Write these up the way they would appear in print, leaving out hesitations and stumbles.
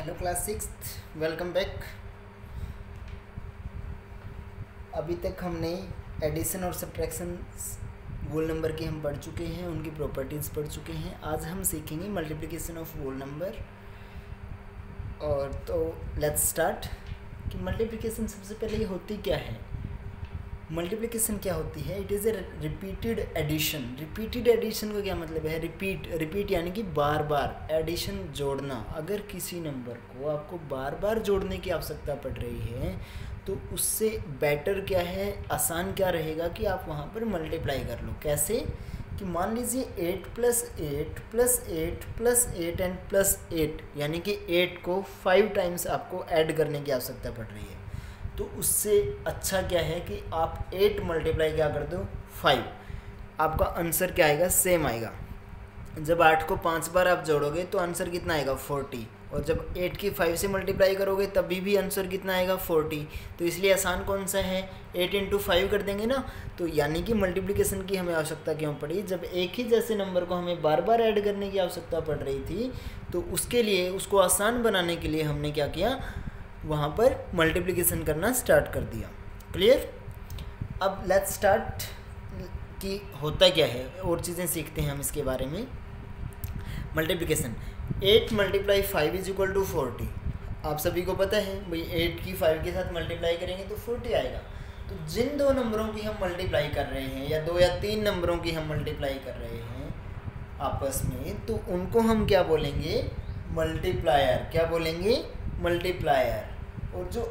Hello class six, welcome back. अभी तक हमने एडिशन और सब्ट्रैक्शन वोल नंबर की हम पढ़ चुके हैं, उनकी प्रॉपर्टीज़ पढ़ चुके हैं। आज हम सीखेंगे मल्टीप्लिकेशन ऑफ वोल नंबर। और तो लेट्स स्टार्ट कि मल्टीप्लिकेशन सबसे पहले होती क्या है। मल्टीप्लिकेशन क्या होती है? It is a repeated addition. Repeated addition का क्या मतलब है? रिपीट यानी कि बार बार, एडिशन जोड़ना। अगर किसी नंबर को आपको बार बार जोड़ने की आवश्यकता पड़ रही है तो उससे बेटर क्या है, आसान क्या रहेगा कि आप वहाँ पर मल्टीप्लाई कर लो। कैसे? कि मान लीजिए 8 + 8 + 8 + 8 एंड +8 यानी कि 8 को 5 टाइम्स आपको ऐड करने की आवश्यकता पड़ रही है। तो उससे अच्छा क्या है कि आप 8 मल्टीप्लाई क्या कर दो 5, आपका आंसर क्या आएगा? सेम आएगा। जब 8 को 5 बार आप जोड़ोगे तो आंसर कितना आएगा? 40। और जब 8 की 5 से मल्टीप्लाई करोगे तभी भी आंसर कितना आएगा? 40। तो इसलिए आसान कौन सा है? 8 × 5 कर देंगे ना। तो यानी कि मल्टीप्लिकेशन की हमें आवश्यकता क्यों पड़ी? जब एक ही जैसे नंबर को हमें बार बार ऐड करने की आवश्यकता पड़ रही थी तो उसके लिए, उसको आसान बनाने के लिए हमने क्या किया, वहाँ पर मल्टीप्लिकेशन करना स्टार्ट कर दिया। क्लियर? अब लेट्स स्टार्ट कि होता क्या है, और चीज़ें सीखते हैं हम इसके बारे में। मल्टीप्लिकेशन 8 × 5 = 40। आप सभी को पता है भाई, 8 की 5 के साथ मल्टीप्लाई करेंगे तो 40 आएगा। तो जिन दो नंबरों की हम मल्टीप्लाई कर रहे हैं या 2 या 3 नंबरों की हम मल्टीप्लाई कर रहे हैं आपस में, तो उनको हम क्या बोलेंगे? मल्टीप्लायर। क्या बोलेंगे? मल्टीप्लायर। और जो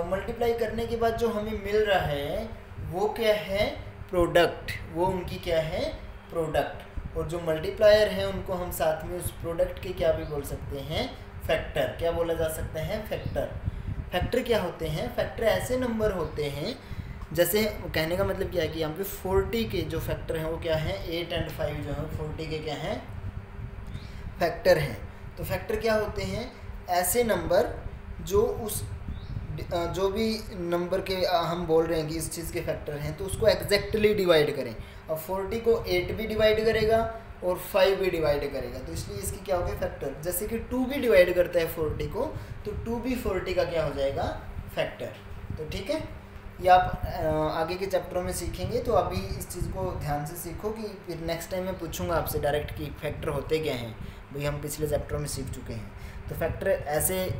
मल्टीप्लाई करने के बाद जो हमें मिल रहा है वो क्या है? प्रोडक्ट। वो उनकी क्या है? प्रोडक्ट। और जो मल्टीप्लायर है उनको हम साथ में उस प्रोडक्ट के क्या भी बोल सकते हैं? फैक्टर। क्या बोला जा सकता है? फैक्टर। फैक्टर क्या होते हैं? फैक्टर ऐसे नंबर होते हैं, जैसे कहने का मतलब क्या है कि यहाँ पे 40 के जो फैक्टर हैं वो क्या है? 8 और 5 जो है 40 के क्या हैं? फैक्टर हैं। तो फैक्टर क्या होते हैं? ऐसे नंबर जो भी नंबर के हम बोल रहे हैं कि इस चीज़ के फैक्टर हैं, तो उसको एग्जैक्टली डिवाइड करें। अब 40 को 8 भी डिवाइड करेगा और 5 भी डिवाइड करेगा, तो इसलिए इसकी क्या हो गया? फैक्टर। जैसे कि 2 भी डिवाइड करता है 40 को, तो 2 भी 40 का क्या हो जाएगा? फैक्टर। तो ठीक है, ये आप आगे के चैप्टरों में सीखेंगे। तो अभी इस चीज़ को ध्यान से सीखो कि फिर नेक्स्ट टाइम मैं पूछूंगा आपसे डायरेक्ट कि फैक्टर होते क्या हैं। भाई हम पिछले चैप्टरों में सीख चुके हैं। तो फैक्टर ऐसे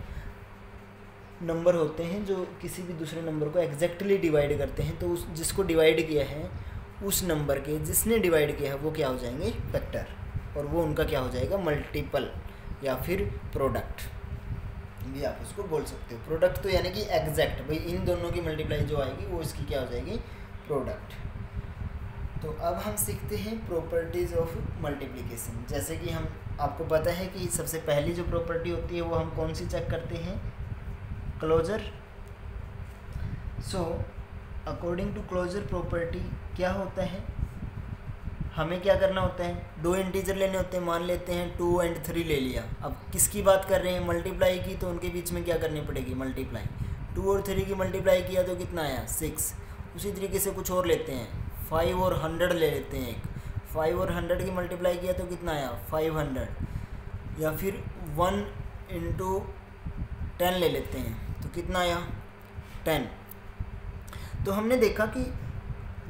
नंबर होते हैं जो किसी भी दूसरे नंबर को एग्जैक्टली डिवाइड करते हैं। तो उस जिसको डिवाइड किया है, उस नंबर के जिसने डिवाइड किया है वो क्या हो जाएंगे? फैक्टर। और वो उनका क्या हो जाएगा? मल्टीपल या फिर प्रोडक्ट भी आप उसको बोल सकते हो। प्रोडक्ट तो यानी कि एग्जैक्ट, भाई इन दोनों की मल्टीप्लाई जो आएगी वो इसकी क्या हो जाएगी? प्रोडक्ट। तो अब हम सीखते हैं प्रॉपर्टीज़ ऑफ मल्टीप्लिकेशन। जैसे कि हम आपको पता है कि सबसे पहली जो प्रॉपर्टी होती है वो हम कौन सी चेक करते हैं? Closure. So according to closure property क्या होता है? हमें क्या करना होता है? 2 इंटीजर लेने होते हैं। मान लेते हैं 2 और 3 ले लिया। अब किसकी बात कर रहे हैं? मल्टीप्लाई की। तो उनके बीच में क्या करनी पड़ेगी? मल्टीप्लाई। 2 और 3 की मल्टीप्लाई किया तो कितना आया? 6। उसी तरीके से कुछ और लेते हैं, 5 और 100 ले लेते हैं। एक 5 और 100 की मल्टीप्लाई किया तो कितना आया? 500। या फिर 1 × 10 ले लेते हैं तो कितना आया? 10। तो हमने देखा कि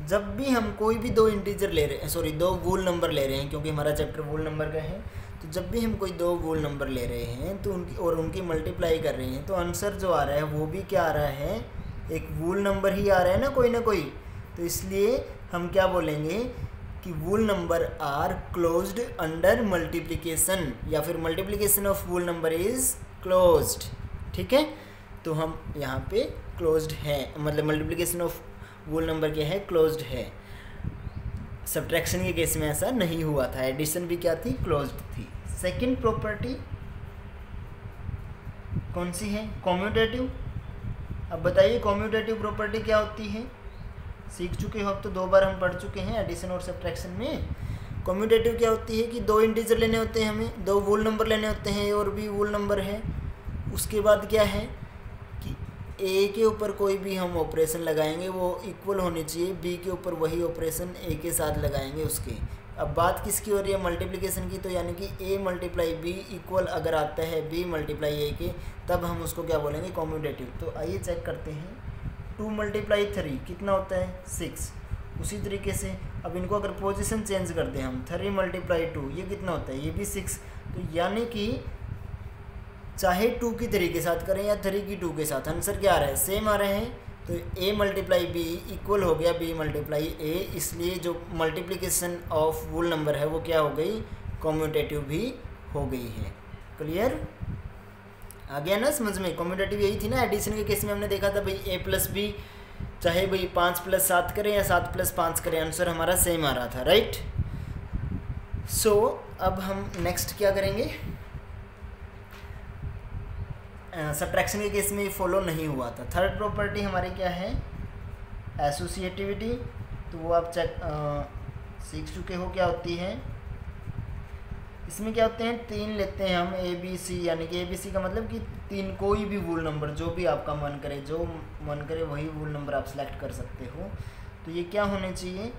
जब भी हम कोई भी 2 इंटीजर ले रहे हैं, 2 वोल नंबर ले रहे हैं, क्योंकि हमारा चैप्टर वोल नंबर का है, तो जब भी हम कोई 2 वोल नंबर ले रहे हैं तो उनकी मल्टीप्लाई कर रहे हैं, तो आंसर जो आ रहा है वो भी क्या आ रहा है? एक वोल नंबर ही आ रहा है ना, कोई ना कोई। तो इसलिए हम क्या बोलेंगे कि whole number are closed under multiplication, या फिर multiplication of whole number is closed. ठीक है, तो हम यहाँ पे क्लोज्ड है, मतलब मल्टीप्लिकेशन ऑफ वोल नंबर क्या है? क्लोज्ड है। सब्ट्रैक्शन के केस में ऐसा नहीं हुआ था। एडिशन भी क्या थी? क्लोज्ड थी। सेकंड प्रॉपर्टी कौन सी है? कॉम्यूटेटिव। अब बताइए कॉम्यूटेटिव प्रॉपर्टी क्या होती है? सीख चुके हो अब तो, 2 बार हम पढ़ चुके हैं एडिशन और सब्ट्रैक्शन में। कॉम्यूटेटिव क्या होती है कि 2 इंटीजर लेने होते हैं, हमें 2 वोल नंबर लेने होते हैं और भी वोल नंबर है। उसके बाद क्या है कि ए के ऊपर कोई भी हम ऑपरेशन लगाएंगे वो इक्वल होनी चाहिए बी के ऊपर वही ऑपरेशन ए के साथ लगाएंगे उसके, अब बात किसकी हो रही है, मल्टीप्लिकेशन की, तो यानी कि a मल्टीप्लाई बी इक्वल अगर आता है b मल्टीप्लाई a के, तब हम उसको क्या बोलेंगे, कॉम्यूटेटिव। तो आइए चेक करते हैं, 2 मल्टीप्लाई 3 कितना होता है 6। उसी तरीके से अब इनको अगर पोजीशन चेंज कर दें हम, 3 मल्टीप्लाई 2 ये कितना होता है, ये भी 6। तो यानी कि चाहे 2 की 3 के साथ करें या 3 की 2 के साथ, आंसर क्या आ रहा है, सेम आ रहे हैं। तो a मल्टीप्लाई बी इक्वल हो गया b मल्टीप्लाई a, इसलिए जो मल्टीप्लिकेशन ऑफ वोल नंबर है वो क्या हो गई, कॉम्यूटेटिव भी हो गई है। क्लियर आ गया ना समझ में। कॉम्यूटेटिव यही थी ना, एडिशन के केस में हमने देखा था भाई a प्लस बी, चाहे भाई 5 प्लस 7 करें या 7 प्लस 5 करें, आंसर हमारा सेम आ रहा था, राइट। सो अब हम नेक्स्ट क्या करेंगे, सब्ट्रैक्शन के केस में ये फॉलो नहीं हुआ था। थर्ड प्रॉपर्टी हमारी क्या है, एसोसिएटिविटी। तो वो आप सीख चुके हो क्या होती है। इसमें क्या होते हैं, 3 लेते हैं हम ए बी सी, यानी कि ए बी सी का मतलब कि 3 कोई भी वोल नंबर जो भी आपका मन करे, जो मन करे वही वोल नंबर आप सेलेक्ट कर सकते हो। तो ये क्या होने चाहिए,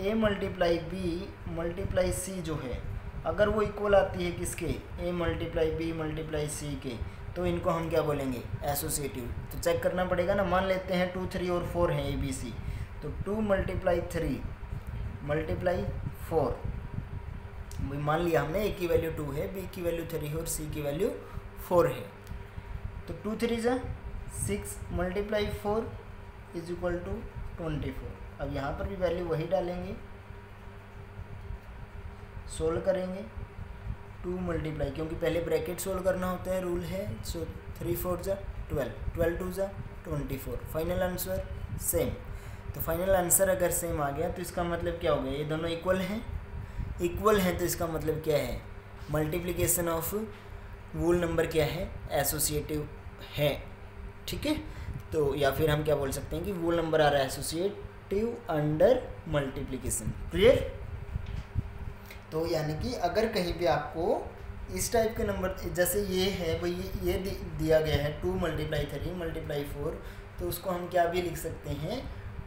A multiply B multiply C जो है, अगर वो इक्वल आती है किसके, A multiply B multiply C के, तो इनको हम क्या बोलेंगे, एसोसिएटिव। तो चेक करना पड़ेगा ना, मान लेते हैं 2 3 और 4 है ए बी सी, तो 2 मल्टीप्लाई 3 मल्टीप्लाई 4, मान लिया हमने ए की वैल्यू 2 है, बी की वैल्यू 3 है और सी की वैल्यू 4 है। तो 2 3 जा 6 मल्टीप्लाई 4 इज इक्वल टू 24। अब यहाँ पर भी वैल्यू वही डालेंगे, सोल्व करेंगे, 2 मल्टीप्लाई, क्योंकि पहले ब्रैकेट सोल्व करना होता है, रूल है। सो 3 4 जा 12, 12 2 जा 24, फाइनल आंसर सेम। तो फाइनल आंसर अगर सेम आ गया तो इसका मतलब क्या हो गया, ये दोनों इक्वल हैं, इक्वल हैं, तो इसका मतलब क्या है, मल्टीप्लिकेशन ऑफ वोल नंबर क्या है, एसोसिएटिव है, ठीक है। तो या फिर हम क्या बोल सकते हैं कि वोल नंबर आ रहा है एसोसिएटिव अंडर मल्टीप्लिकेशन, क्लियर। तो यानी कि अगर कहीं पे आपको इस टाइप के नंबर, जैसे ये है भाई, ये दिया गया है 2 मल्टीप्लाई 3 मल्टीप्लाई 4, तो उसको हम क्या भी लिख सकते हैं,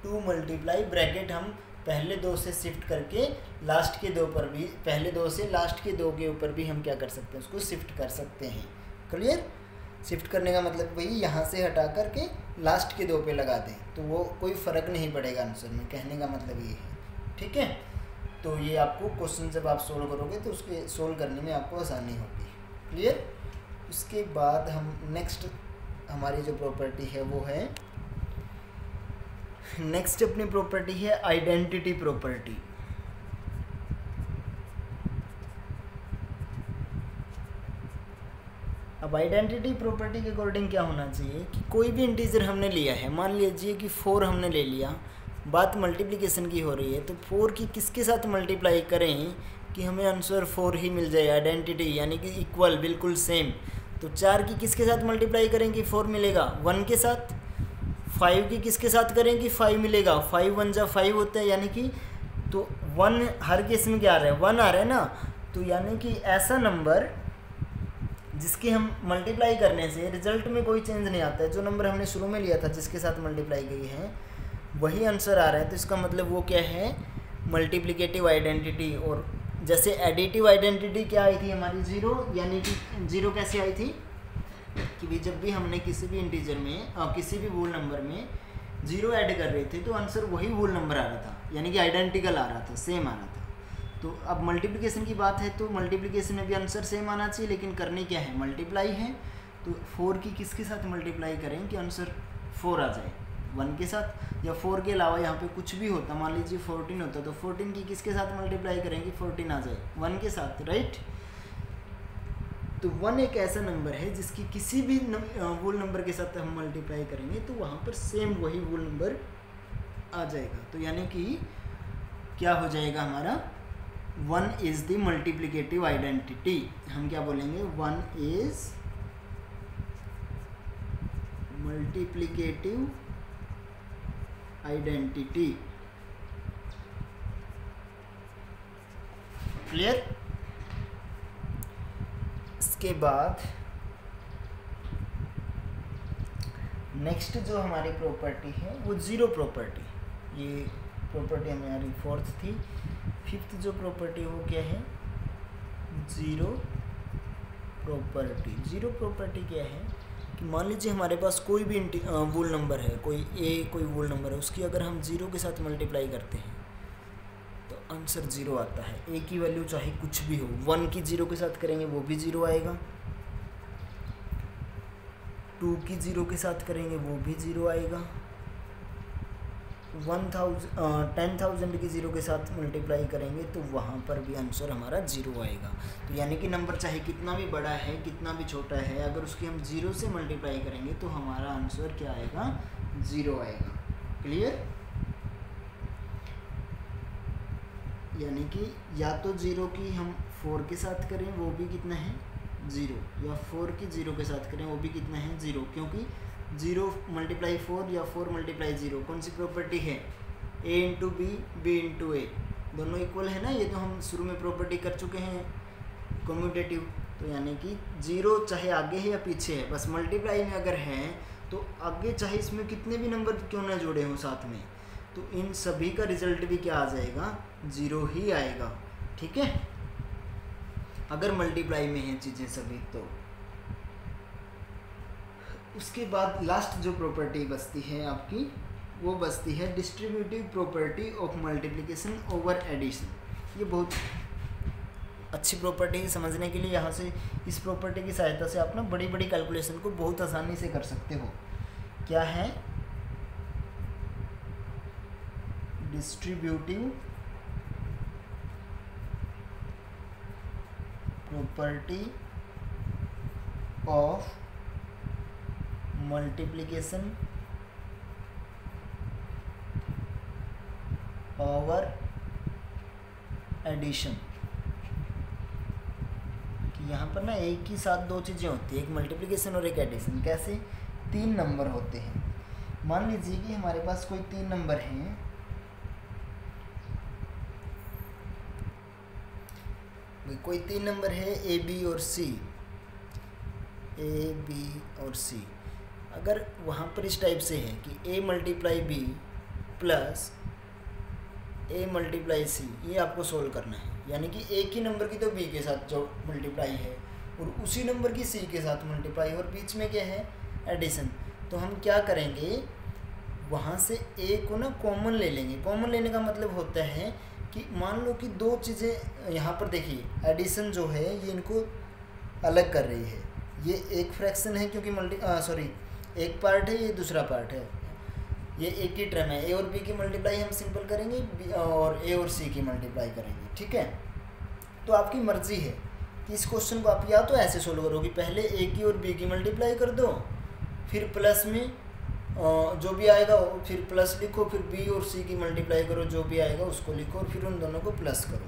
2 मल्टीप्लाई ब्रैकेट हम पहले 2 से शिफ्ट करके लास्ट के 2 पर भी, पहले 2 से लास्ट के 2 के ऊपर भी हम क्या कर सकते हैं, उसको शिफ्ट कर सकते हैं, क्लियर। शिफ्ट करने का मतलब वही, यहाँ से हटा करके लास्ट के 2 पे लगा दें, तो वो कोई फ़र्क नहीं पड़ेगा आंसर में, कहने का मतलब ये है, ठीक है। तो ये आपको क्वेश्चन जब आप सोल्व करोगे तो उसके सोल्व करने में आपको आसानी होगी, क्लियर। उसके बाद हम नेक्स्ट हमारी जो प्रॉपर्टी है वो है, नेक्स्ट अपनी प्रॉपर्टी है आइडेंटिटी प्रॉपर्टी। अब आइडेंटिटी प्रॉपर्टी के अकॉर्डिंग क्या होना चाहिए कि कोई भी इंटीजर हमने लिया है, मान लीजिए कि 4 हमने ले लिया, बात मल्टीप्लिकेशन की हो रही है, तो 4 की किसके साथ मल्टीप्लाई करें कि हमें आंसर 4 ही मिल जाए, आइडेंटिटी यानी कि इक्वल, बिल्कुल सेम। तो 4 की किसके साथ मल्टीप्लाई करेंगे 4 मिलेगा, 1 के साथ। 5 की किसके साथ करेंगे 5 मिलेगा, 5 1 जा 5 होता है, यानी कि तो 1 हर केस में क्या आ रहा है, 1 आ रहा है ना। तो यानी कि ऐसा नंबर जिसके हम मल्टीप्लाई करने से रिजल्ट में कोई चेंज नहीं आता है, जो नंबर हमने शुरू में लिया था जिसके साथ मल्टीप्लाई गई है वही आंसर आ रहा है। तो इसका मतलब वो क्या है, मल्टीप्लिकेटिव आइडेंटिटी। और जैसे एडिटिव आइडेंटिटी क्या आई थी हमारी, 0, यानी कि 0 कैसे आई थी कि भाई जब भी हमने किसी भी इंटीजर में किसी भी वोल नंबर में 0 ऐड कर रहे थे तो आंसर वही वोल नंबर आ रहा था, यानी कि आइडेंटिकल आ रहा था, सेम आ रहा था। तो अब मल्टीप्लिकेशन की बात है तो मल्टीप्लिकेशन में भी आंसर सेम आना चाहिए, लेकिन करनी क्या है, मल्टीप्लाई है। तो 4 की किसके साथ मल्टीप्लाई करें कि आंसर 4 आ जाए, 1 के साथ, या 4 के अलावा यहाँ पे कुछ भी होता, मान लीजिए 14 होता तो 14 की किसके साथ मल्टीप्लाई करेंगे 14 आ जाए, 1 के साथ, राइट। तो 1 एक ऐसा नंबर है जिसकी किसी भी वोल नंबर के साथ हम मल्टीप्लाई करेंगे तो वहाँ पर सेम वही वोल नंबर आ जाएगा। तो यानी कि क्या हो जाएगा हमारा, 1 इज़ द मल्टीप्लिकेटिव आइडेंटिटी। हम क्या बोलेंगे, 1 इज़ मल्टीप्लिकेटिव आइडेंटिटी, क्लियर। इसके बाद नेक्स्ट जो हमारी प्रॉपर्टी है वो जीरो प्रॉपर्टी। ये प्रॉपर्टी हमारी 4th थी, फिफ्थ जो प्रॉपर्टी वो क्या है, ज़ीरो प्रॉपर्टी। ज़ीरो प्रॉपर्टी क्या है कि मान लीजिए हमारे पास कोई भी वोल नंबर है, कोई ए कोई वोल नंबर है, उसकी अगर हम ज़ीरो के साथ मल्टीप्लाई करते हैं तो आंसर ज़ीरो आता है। ए की वैल्यू चाहे कुछ भी हो, 1 की ज़ीरो के साथ करेंगे वो भी ज़ीरो आएगा, 2 की ज़ीरो के साथ करेंगे वो भी ज़ीरो आएगा, 10,000 की ज़ीरो के साथ मल्टीप्लाई करेंगे तो वहाँ पर भी आंसर हमारा ज़ीरो आएगा। तो यानी कि नंबर चाहे कितना भी बड़ा है कितना भी छोटा है, अगर उसकी हम ज़ीरो से मल्टीप्लाई करेंगे तो हमारा आंसर क्या आएगा, ज़ीरो आएगा। क्लियर? यानी कि या तो ज़ीरो की हम 4 के साथ करें वो भी कितना है, ज़ीरो, या 4 की ज़ीरो के साथ करें वो भी कितना है, ज़ीरो, क्योंकि 0 मल्टीप्लाई 4 या 4 मल्टीप्लाई 0 कौन सी प्रॉपर्टी है, a into B, B into A, दोनों इक्वल है ना। ये तो हम शुरू में प्रॉपर्टी कर चुके हैं कम्यूटेटिव। तो यानी कि 0 चाहे आगे है या पीछे है, बस मल्टीप्लाई में अगर है तो आगे चाहे इसमें कितने भी नंबर क्यों ना जुड़े हों साथ में, तो इन सभी का रिजल्ट भी क्या आ जाएगा, 0 ही आएगा। ठीक है, अगर मल्टीप्लाई में है चीज़ें सभी। तो उसके बाद लास्ट जो प्रॉपर्टी बचती है आपकी, वो बचती है distributive property of multiplication over addition. ये बहुत अच्छी प्रॉपर्टी है समझने के लिए। यहाँ से इस प्रॉपर्टी की सहायता से आप ना बड़ी बड़ी कैलकुलेशन को बहुत आसानी से कर सकते हो। क्या है, distributive property of multiplication over addition. कि यहाँ पर ना एक ही साथ दो चीज़ें होती है, एक मल्टीप्लिकेशन और एक एडिशन। कैसे, 3 नंबर होते हैं। मान लीजिए कि हमारे पास कोई 3 नंबर हैं, कोई 3 नंबर है ए बी और सी, ए बी और सी। अगर वहाँ पर इस टाइप से है कि a multiply B plus a multiply C, ये आपको सोल्व करना है। यानी कि एक ही नंबर की तो b के साथ जो मल्टीप्लाई है और उसी नंबर की c के साथ मल्टीप्लाई, और बीच में क्या है, एडिशन। तो हम क्या करेंगे, वहाँ से a को ना कॉमन ले लेंगे। कॉमन लेने का मतलब होता है कि मान लो कि दो चीज़ें यहाँ पर देखिए, एडिशन जो है ये इनको अलग कर रही है। ये एक फ्रैक्शन है क्योंकि एक पार्ट है, ये दूसरा पार्ट है, ये एक ही टर्म है। ए और बी की मल्टीप्लाई हम सिंपल करेंगे और ए और सी की मल्टीप्लाई करेंगे। ठीक है, तो आपकी मर्जी है कि इस क्वेश्चन को आप या तो ऐसे सोल्व करो कि पहले ए की और बी की मल्टीप्लाई कर दो, फिर प्लस में जो भी आएगा फिर प्लस लिखो, फिर बी और सी की मल्टीप्लाई करो, जो भी आएगा उसको लिखो और फिर उन दोनों को प्लस करो।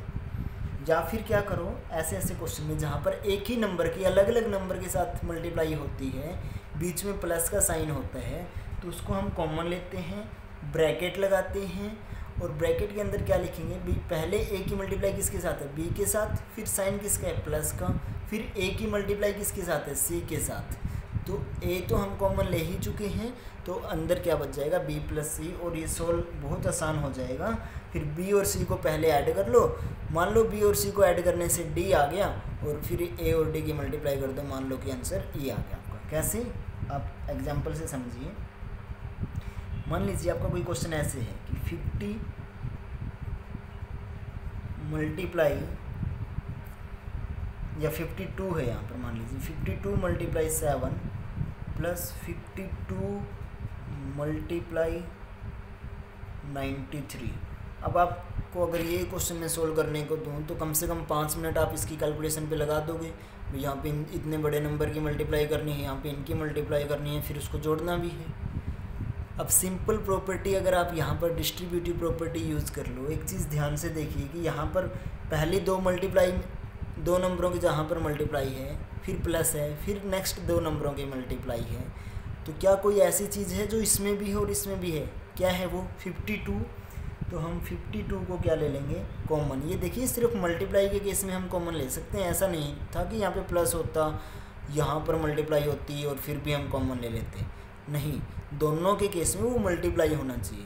या फिर क्या करो, ऐसे ऐसे क्वेश्चन में जहाँ पर एक ही नंबर की अलग अलग नंबर के साथ मल्टीप्लाई होती है, बीच में प्लस का साइन होता है, तो उसको हम कॉमन लेते हैं, ब्रैकेट लगाते हैं और ब्रैकेट के अंदर क्या लिखेंगे, बी, पहले ए की मल्टीप्लाई किसके साथ है, बी के साथ, फिर साइन किसका है, प्लस का, फिर ए की मल्टीप्लाई किसके साथ है, सी के साथ। तो ए तो हम कॉमन ले ही चुके हैं, तो अंदर क्या बच जाएगा, बी प्लस सी, और ये सोल्व बहुत आसान हो जाएगा। फिर बी और सी को पहले ऐड कर लो, मान लो बी और सी को ऐड करने से डी आ गया, और फिर ए और डी की मल्टीप्लाई कर दो, मान लो कि आंसर ई आ गया आपका। कैसे, आप एग्जाम्पल से समझिए। मान लीजिए आपका कोई क्वेश्चन ऐसे है कि 50 मल्टीप्लाई, या 52 है यहाँ पर, मान लीजिए 52 मल्टीप्लाई 7 प्लस 52 मल्टीप्लाई 93। अब आपको अगर ये क्वेश्चन में सोल्व करने को दूँ तो कम से कम 5 मिनट आप इसकी कैलकुलेशन पे लगा दोगे। यहाँ पे इतने बड़े नंबर की मल्टीप्लाई करनी है, यहाँ पे इनकी मल्टीप्लाई करनी है, फिर उसको जोड़ना भी है। अब सिंपल प्रॉपर्टी अगर आप यहाँ पर डिस्ट्रीब्यूटिव प्रॉपर्टी यूज़ कर लो, एक चीज़ ध्यान से देखिए कि यहाँ पर पहली दो नंबरों की जहाँ पर मल्टीप्लाई है, फिर प्लस है, फिर नेक्स्ट 2 नंबरों की मल्टीप्लाई है, तो क्या कोई ऐसी चीज़ है जो इसमें भी है और इसमें भी है, क्या है वो, 52। तो हम 52 को क्या ले लेंगे, कॉमन। ये देखिए सिर्फ मल्टीप्लाई के केस में हम कॉमन ले सकते हैं, ऐसा नहीं था कि यहाँ पे प्लस होता, यहाँ पर मल्टीप्लाई होती और फिर भी हम कॉमन ले लेते, नहीं, दोनों के केस में वो मल्टीप्लाई होना चाहिए।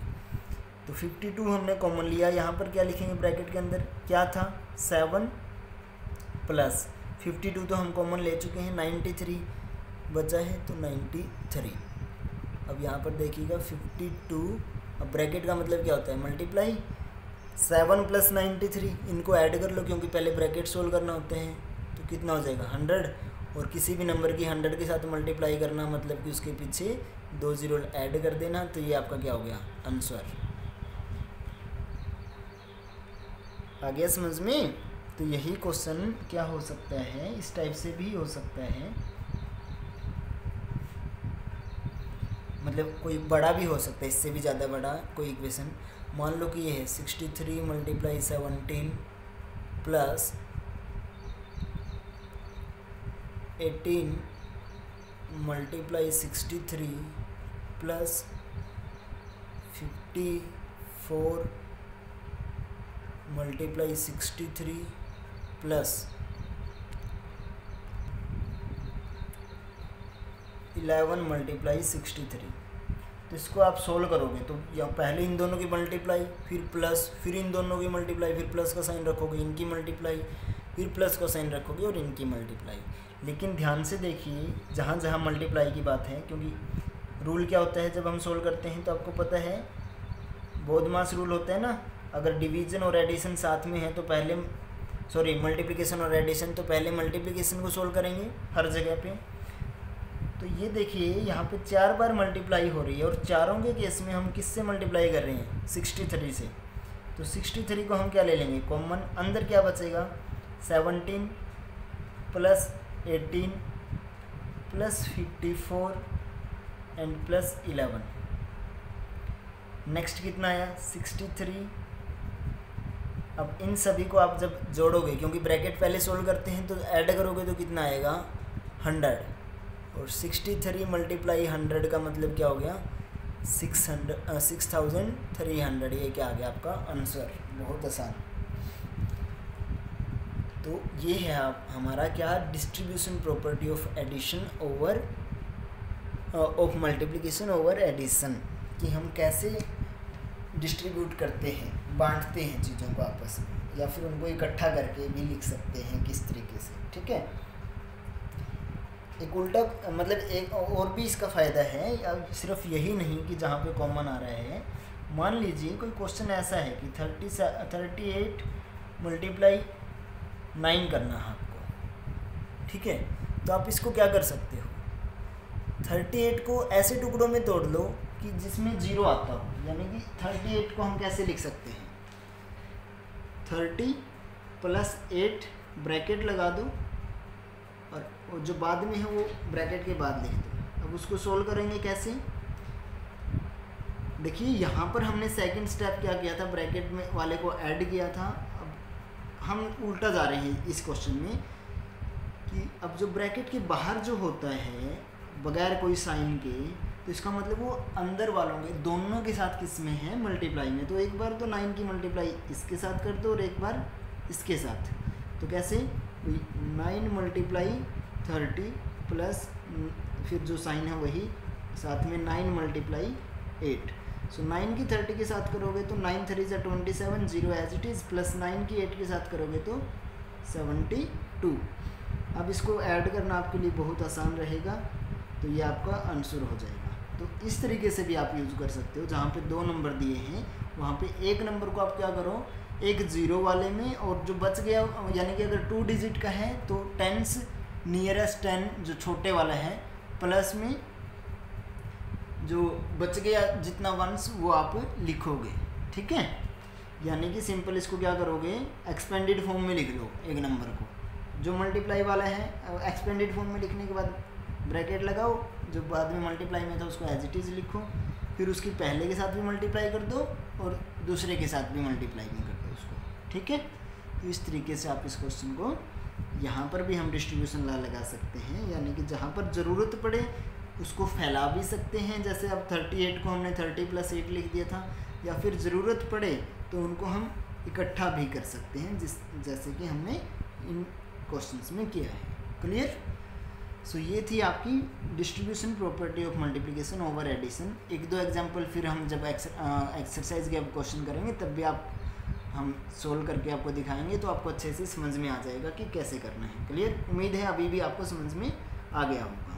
तो 52 हमने कॉमन लिया, यहाँ पर क्या लिखेंगे ब्रैकेट के अंदर, क्या था 7 प्लस 52 तो हम कॉमन ले चुके हैं, 93 बचा है तो 93। अब यहाँ पर देखिएगा 52, अब ब्रैकेट का मतलब क्या होता है मल्टीप्लाई, 7 प्लस 93 इनको ऐड कर लो क्योंकि पहले ब्रैकेट सोल्व करना होते हैं, तो कितना हो जाएगा 100, और किसी भी नंबर की 100 के साथ मल्टीप्लाई करना मतलब कि उसके पीछे 2 जीरो ऐड कर देना, तो ये आपका क्या हो गया आंसर। आ गया समझ में? तो यही क्वेश्चन क्या हो सकता है, इस टाइप से भी हो सकता है, मतलब कोई बड़ा भी हो सकता है, इससे भी ज़्यादा बड़ा कोई इक्वेशन। मान लो कि ये है 63 multiply 17 plus 18 multiply 63 plus 54 multiply 63 plus 11 multiply 63। तो इसको आप सोल्व करोगे तो या पहले इन दोनों की मल्टीप्लाई, फिर प्लस, फिर इन दोनों की मल्टीप्लाई, फिर प्लस का साइन रखोगे, इनकी मल्टीप्लाई, फिर प्लस का साइन रखोगे और इनकी मल्टीप्लाई। लेकिन ध्यान से देखिए जहाँ जहाँ मल्टीप्लाई की बात है, क्योंकि रूल क्या होता है जब हम सोल्व करते हैं तो आपको पता है बोधमास रूल होता है ना, अगर डिवीज़न और एडिशन साथ में है तो पहले मल्टीप्लिकेशन और एडिशन तो पहले मल्टीप्लिकेशन को सोल्व करेंगे हर जगह पे। तो ये देखिए यहाँ पे 4 बार मल्टीप्लाई हो रही है और चारों के केस में हम किससे मल्टीप्लाई कर रहे हैं 63 से। तो 63 को हम क्या ले लेंगे कॉमन, अंदर क्या बचेगा 17 plus 18 plus 54 and plus 11। Next कितना आया 63। अब इन सभी को आप जब जोड़ोगे, क्योंकि ब्रैकेट पहले सोल्व करते हैं, तो ऐड करोगे तो कितना आएगा 100, और 63 मल्टीप्लाई 100 का मतलब क्या हो गया 6300। ये क्या आ गया आपका आंसर, बहुत आसान। तो ये है आप हमारा क्या distribution property of addition over of multiplication over addition, कि हम कैसे डिस्ट्रीब्यूट करते हैं, बांटते हैं चीज़ों को आपस में, या फिर उनको इकट्ठा करके भी लिख सकते हैं किस तरीके से। ठीक है, एक उल्टा मतलब एक और भी इसका फ़ायदा है, अब सिर्फ यही नहीं कि जहाँ पे कॉमन आ रहा है। मान लीजिए कोई क्वेश्चन ऐसा है कि 38 मल्टीप्लाई 9 करना है आपको, ठीक है, तो आप इसको क्या कर सकते हो 38 को ऐसे टुकड़ों में तोड़ लो कि जिसमें 0 आता हो, यानी कि 38 को हम कैसे लिख सकते हैं 30 प्लस 8 ब्रैकेट लगा दो और जो बाद में है वो ब्रैकेट के बाद लिख दो। अब उसको सोल्व करेंगे कैसे, देखिए यहाँ पर हमने सेकंड स्टेप क्या किया था, ब्रैकेट में वाले को ऐड किया था। अब हम उल्टा जा रहे हैं इस क्वेश्चन में कि अब जो ब्रैकेट के बाहर जो होता है बगैर कोई साइन के, तो इसका मतलब वो अंदर वालों के दोनों के साथ किस में है मल्टीप्लाई में। तो एक बार तो 9 की मल्टीप्लाई इसके साथ कर दो और एक बार इसके साथ। तो कैसे 9 मल्टीप्लाई 30 प्लस फिर जो साइन है वही साथ में 9 मल्टीप्लाई 8। सो 9 की 30 के साथ करोगे तो 9 3 जा 27, 0 एज इट इज़, प्लस 9 की 8 के साथ करोगे तो 72। अब इसको ऐड करना आपके लिए बहुत आसान रहेगा, तो ये आपका आंसर हो जाएगा। तो इस तरीके से भी आप यूज़ कर सकते हो, जहाँ पे 2 नंबर दिए हैं वहाँ पे एक नंबर को आप क्या करो, एक 0 वाले में, और जो बच गया यानी कि अगर 2 डिजिट का है तो 10 नियरेस्ट 10 जो छोटे वाला है, प्लस में जो बच गया जितना वंस वो आप लिखोगे। ठीक है, यानी कि सिंपल इसको क्या करोगे एक्सपेंडेड फॉर्म में लिख लो एक नंबर को, जो मल्टीप्लाई वाला है एक्सपेंडेड फॉर्म में लिखने के बाद ब्रैकेट लगाओ, जो बाद में मल्टीप्लाई में था उसको एज इट इज़ लिखो, फिर उसकी पहले के साथ भी मल्टीप्लाई कर दो और दूसरे के साथ भी मल्टीप्लाई में कर दो उसको। ठीक है, तो इस तरीके से आप इस क्वेश्चन को यहाँ पर भी हम डिस्ट्रीब्यूशन ला लगा सकते हैं, यानी कि जहाँ पर ज़रूरत पड़े उसको फैला भी सकते हैं, जैसे अब 38 को हमने 30 प्लस 8 लिख दिया था, या फिर ज़रूरत पड़े तो उनको हम इकट्ठा भी कर सकते हैं, जैसे कि हमने इन क्वेश्चंस में किया है। क्लियर? सो ये थी आपकी distribution property of multiplication over addition. एक दो एग्जांपल फिर हम जब एक्सरसाइज के अब क्वेश्चन करेंगे तब भी हम सोल्व करके आपको दिखाएंगे, तो आपको अच्छे से समझ में आ जाएगा कि कैसे करना है। क्लियर? उम्मीद है अभी भी आपको समझ में आ गया होगा,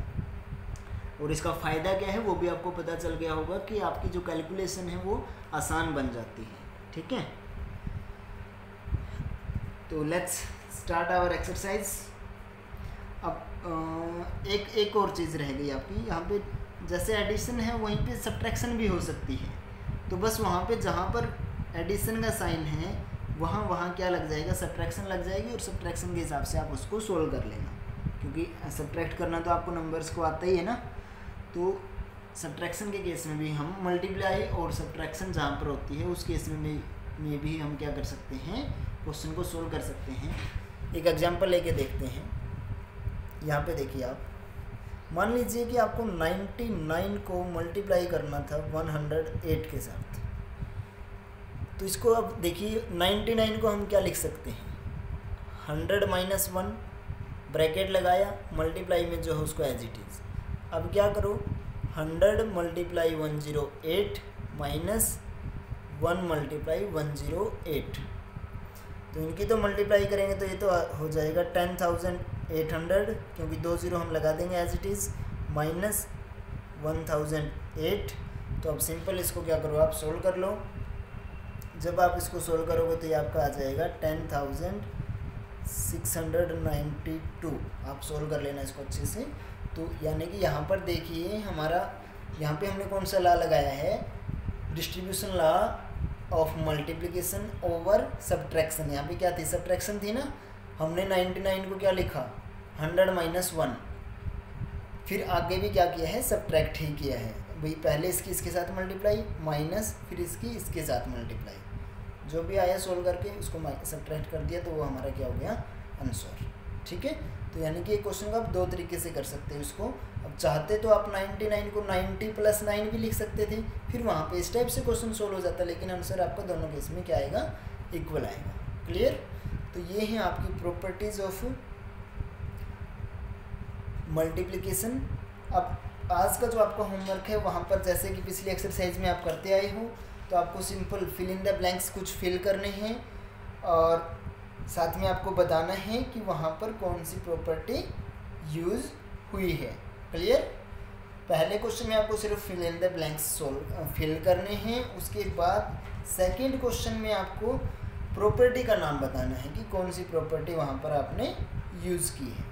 और इसका फ़ायदा क्या है वो भी आपको पता चल गया होगा कि आपकी जो कैलकुलेशन है वो आसान बन जाती है। ठीक है, तो लेट्स स्टार्ट आवर एक्सरसाइज। अब एक और चीज़ रह गई आपकी यहाँ पे, जैसे एडिशन है वहीं पे सब्ट्रैक्शन भी हो सकती है, तो बस वहाँ पे जहाँ पर एडिशन का साइन है वहाँ क्या लग जाएगा, सब्ट्रैक्शन लग जाएगी, और सब्ट्रैक्शन के हिसाब से आप उसको सोल्व कर लेना, क्योंकि सब्ट्रैक्ट करना तो आपको नंबर्स को आता ही है ना। तो सब्ट्रैक्शन के केस में भी हम मल्टीप्लाई और सब्ट्रैक्शन जहाँ पर होती है उस केस में भी हम क्या कर सकते हैं, क्वेश्चन को सोल्व कर सकते हैं। एक एग्जांपल लेके देखते हैं। यहाँ पे देखिए आप, मान लीजिए कि आपको 99 को मल्टीप्लाई करना था 108 के साथ, तो इसको अब देखिए 99 को हम क्या लिख सकते हैं, 100 - 1 ब्रैकेट लगाया, मल्टीप्लाई में जो है उसको एज इट इज़। अब क्या करो, 100 × 108 माइनस 1 × 108, तो इनकी तो मल्टीप्लाई करेंगे तो ये तो हो जाएगा 10,800, क्योंकि 2 0 हम लगा देंगे एज इट इज़, माइनस 1008। तो अब सिंपल इसको क्या करो, आप सोल्व कर लो। जब आप इसको सोल्व करोगे तो ये आपका आ जाएगा 10,692। आप सोल्व कर लेना इसको अच्छे से। तो यानी कि यहाँ पर देखिए हमारा, यहाँ पे हमने कौन सा लॉ लगाया है, distribution law of multiplication over subtraction. यहाँ पे क्या थी, सब्ट्रैक्शन थी ना। हमने 99 को क्या लिखा, 100 - 1, फिर आगे भी क्या किया है, सब्ट्रैक्ट ही किया है भाई। पहले इसकी इसके साथ मल्टीप्लाई, माइनस, फिर इसकी इसके साथ मल्टीप्लाई, जो भी आया सोल्व करके उसको सब्ट्रैक्ट कर दिया, तो वो हमारा क्या हो गया, आंसर। ठीक है, तो यानी कि एक क्वेश्चन को आप दो तरीके से कर सकते हो इसको। अब चाहते तो आप 99 को 90 + 9 भी लिख सकते थे, फिर वहाँ पे इस टाइप से क्वेश्चन सोल्व हो जाता, लेकिन आंसर आपका दोनों केस में क्या आएगा, इक्वल आएगा। क्लियर? तो ये है आपकी प्रॉपर्टीज़ ऑफ मल्टीप्लिकेशन। अब आज का जो आपका होमवर्क है वहाँ पर, जैसे कि पिछली एक्सरसाइज में आप करते आए हो, तो आपको simple fill in the blanks कुछ फिल करने हैं, और साथ में आपको बताना है कि वहाँ पर कौन सी प्रॉपर्टी यूज़ हुई है। क्लियर? पहले क्वेश्चन में आपको सिर्फ fill in the blanks fill करने हैं, उसके बाद सेकंड क्वेश्चन में आपको प्रॉपर्टी का नाम बताना है कि कौन सी प्रॉपर्टी वहाँ पर आपने यूज़ की है।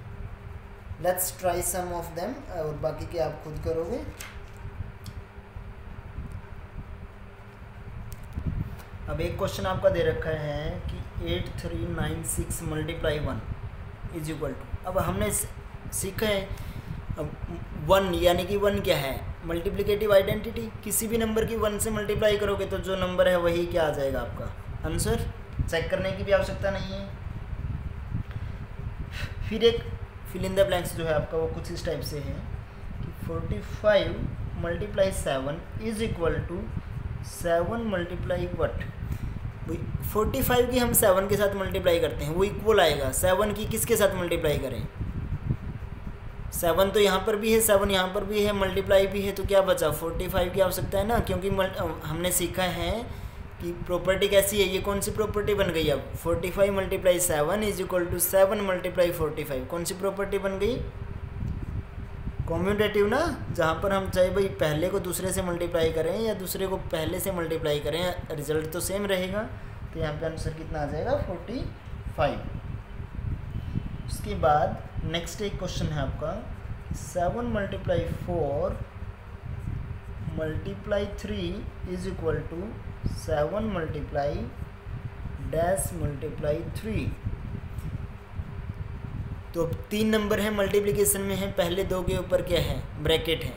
Let's try some of them, और बाकी के आप खुद करोगे। अब एक क्वेश्चन आपका दे रखा है कि 8396 × 1 इज इक्वल टू, अब हमने सीखा है अब 1, यानी कि 1 क्या है, मल्टीप्लिकेटिव आइडेंटिटी। किसी भी नंबर की 1 से मल्टीप्लाई करोगे तो जो नंबर है वही क्या आ जाएगा आपका आंसर। चेक करने की भी आवश्यकता नहीं है। फिर एक फिल इन द ब्लैंक्स जो है आपका वो कुछ इस टाइप से है कि 45 × 7 इज इक्वल टू 7 × वट। 45 की हम 7 के साथ मल्टीप्लाई करते हैं, वो इक्वल आएगा। 7 की किसके साथ मल्टीप्लाई करें, 7 तो यहाँ पर भी है, 7 यहाँ पर भी है, मल्टीप्लाई भी है, तो क्या बचा, 45 की आवश्यकता है ना, क्योंकि हमने सीखा है कि प्रॉपर्टी कैसी है, ये कौन सी प्रॉपर्टी बन गई। अब 45 × 7 इज इक्वल टू 7 × 45, कौन सी प्रॉपर्टी बन गई, कॉम्यूटेटिव ना, जहाँ पर हम चाहे भाई पहले को दूसरे से मल्टीप्लाई करें या दूसरे को पहले से मल्टीप्लाई करें, रिजल्ट तो सेम रहेगा। तो यहाँ पे आंसर कितना आ जाएगा, 45। उसके बाद नेक्स्ट एक क्वेश्चन है आपका 7 × 4 × 3 इज इक्वल टू 7 × -3। तो अब 3 नंबर है, मल्टीप्लिकेशन में है, पहले 2 के ऊपर क्या है, ब्रैकेट है।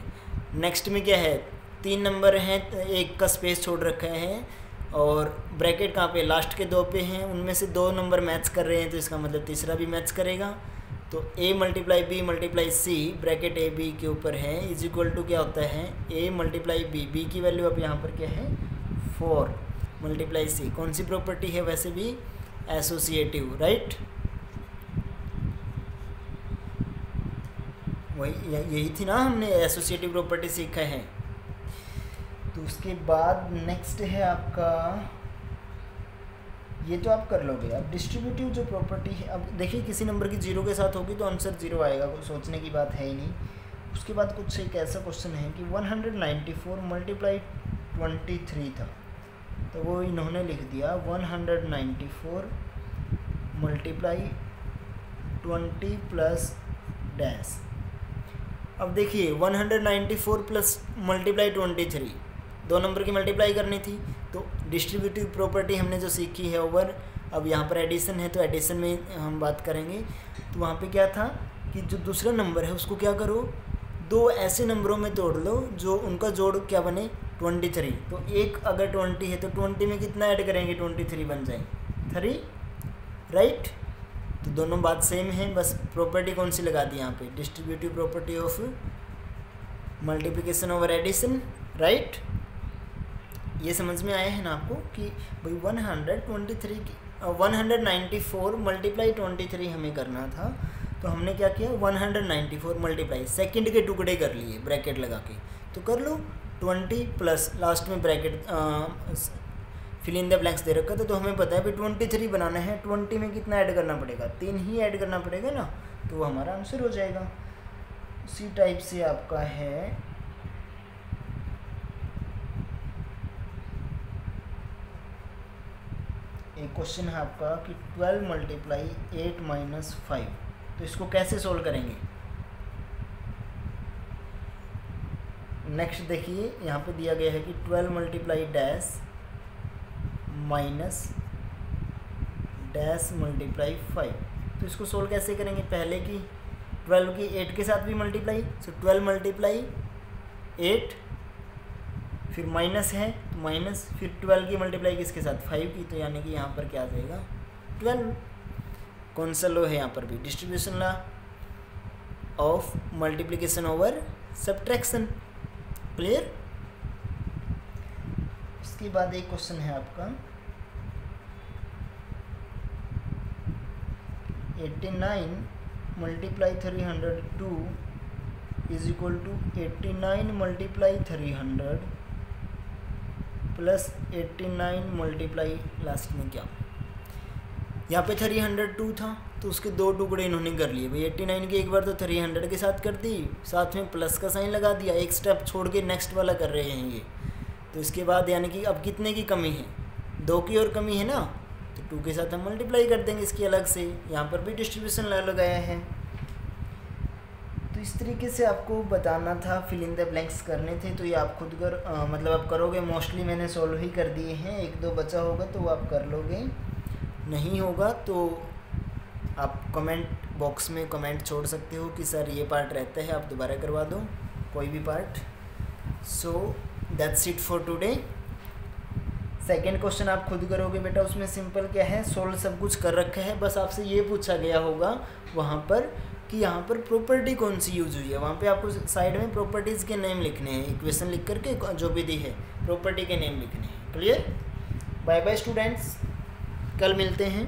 नेक्स्ट में क्या है, 3 नंबर हैं, एक का स्पेस छोड़ रखा है, और ब्रैकेट कहाँ पे, लास्ट के 2 पे हैं, उनमें से 2 नंबर मैच कर रहे हैं, तो इसका मतलब तीसरा भी मैच करेगा। तो a × b × c, bracket a b के ऊपर है, इज इक्वल टू क्या होता है, a × b, b की वैल्यू अब यहाँ पर क्या है 4 × c। कौन सी प्रॉपर्टी है, वैसे भी एसोसिएटिव, राइट। वही यही थी ना, हमने एसोसिएटिव प्रॉपर्टी सीखा है। तो उसके बाद नेक्स्ट है आपका, ये तो आप कर लोगे। अब डिस्ट्रीब्यूटिव जो प्रॉपर्टी है, अब देखिए किसी नंबर की 0 के साथ होगी तो आंसर 0 आएगा, कोई सोचने की बात है ही नहीं। उसके बाद कुछ एक ऐसा क्वेश्चन है कि 194 मल्टीप्लाई 23 था, तो वो इन्होंने लिख दिया 194 मल्टीप्लाई 20 प्लस डैश। अब देखिए 194 प्लस मल्टीप्लाई 23, दो नंबर की मल्टीप्लाई करनी थी, तो डिस्ट्रीब्यूटिव प्रॉपर्टी हमने जो सीखी है ओवर। अब यहाँ पर एडिशन है तो एडिशन में हम बात करेंगे। तो वहाँ पे क्या था कि जो दूसरा नंबर है उसको क्या करो, दो ऐसे नंबरों में तोड़ लो जो उनका जोड़ क्या बने 23। तो एक अगर 20 है तो 20 में कितना ऐड करेंगे, 23 बन जाए 3, राइट। तो दोनों बात सेम है, बस प्रॉपर्टी कौन सी लगा दी यहाँ पे, distributive property of multiplication over addition, right. ये समझ में आया है ना आपको कि भाई 194 मल्टीप्लाई 23 हमें करना था। तो हमने क्या किया, 194 मल्टीप्लाई सेकंड के टुकड़े कर लिए ब्रैकेट लगा के, तो कर लो 20 प्लस लास्ट में bracket fill in the blanks दे रखा था। तो हमें पता है भाई 23 बनाना है, 20 में कितना ऐड करना पड़ेगा, 3 ही ऐड करना पड़ेगा ना, तो वो हमारा आंसर हो जाएगा। उसी टाइप से आपका है एक क्वेश्चन है आपका कि 12 मल्टीप्लाई 8 माइनस 5, तो इसको कैसे सोल्व करेंगे। नेक्स्ट देखिए यहाँ पे दिया गया है कि 12 multiply dash minus dash multiply 5, तो इसको सोल्व कैसे करेंगे। पहले की 12 की 8 के साथ भी मल्टीप्लाई, सो 12 मल्टीप्लाई 8, फिर माइनस है तो माइनस, फिर 12 की मल्टीप्लाई किसके साथ 5 की, तो यानी कि यहाँ पर क्या आ जाएगा 12। कौन सा लॉ है यहाँ पर भी, distribution law of multiplication over subtraction, clear. उसके बाद एक क्वेश्चन है आपका 89 multiply 302 is equal to 89 multiply 300 plus 89 multiply last में क्या, यहाँ पे 302 था तो उसके दो टुकड़े इन्होंने कर लिए भाई। 89 की एक बार तो 300 के साथ कर दी, साथ में प्लस का साइन लगा दिया, एक स्टेप छोड़ के नेक्स्ट वाला कर रहे हैं ये। तो इसके बाद यानी कि अब कितने की कमी है, 2 की और कमी है ना, तो 2 के साथ हम मल्टीप्लाई कर देंगे इसकी अलग से। यहाँ पर भी डिस्ट्रीब्यूशन लगाया है। तो इस तरीके से आपको बताना था, फिल इन द ब्लैंक्स करने थे, तो ये आप खुद कर मतलब आप करोगे। मोस्टली मैंने सॉल्व ही कर दिए हैं, 1-2 बचा होगा तो आप कर लोगे, नहीं होगा तो आप कमेंट बॉक्स में कमेंट छोड़ सकते हो कि सर ये पार्ट रहता है, आप दोबारा करवा दो कोई भी part. So that's it for today. Second question आप खुद करोगे बेटा, उसमें सिंपल क्या है, सोल्व सब कुछ कर रखा है, बस आपसे ये पूछा गया होगा वहाँ पर कि यहाँ पर प्रॉपर्टी कौन सी यूज हुई है। वहाँ पे आपको साइड में प्रॉपर्टीज़ के नेम लिखने हैं, इक्वेशन लिख करके जो भी दी है प्रॉपर्टी के नेम लिखने हैं। क्लियर। बाय बाय स्टूडेंट्स, कल मिलते हैं।